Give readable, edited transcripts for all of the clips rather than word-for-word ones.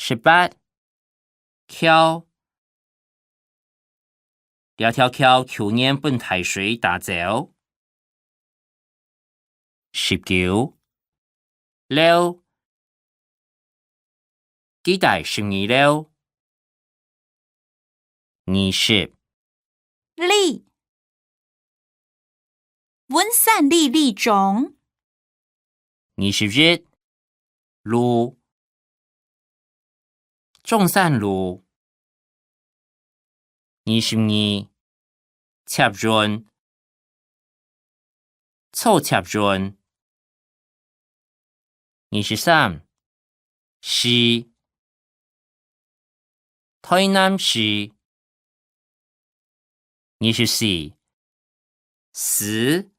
18橋兩條橋去年本大水打走。19溜幾代12溜。20粒温散粒粒種。21路中山路。22插潤臭插潤。23市台南市。24時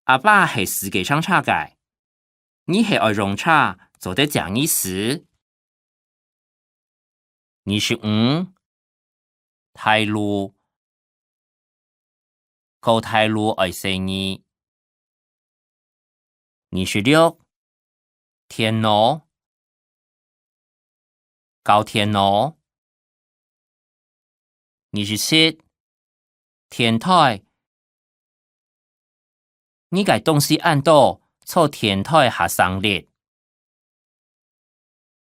阿爸係司機上車嘅，你係愛用車做得講意思。25大路高大路愛生意。26天路高天路。27天台你嘅東西按到錯天台下上列。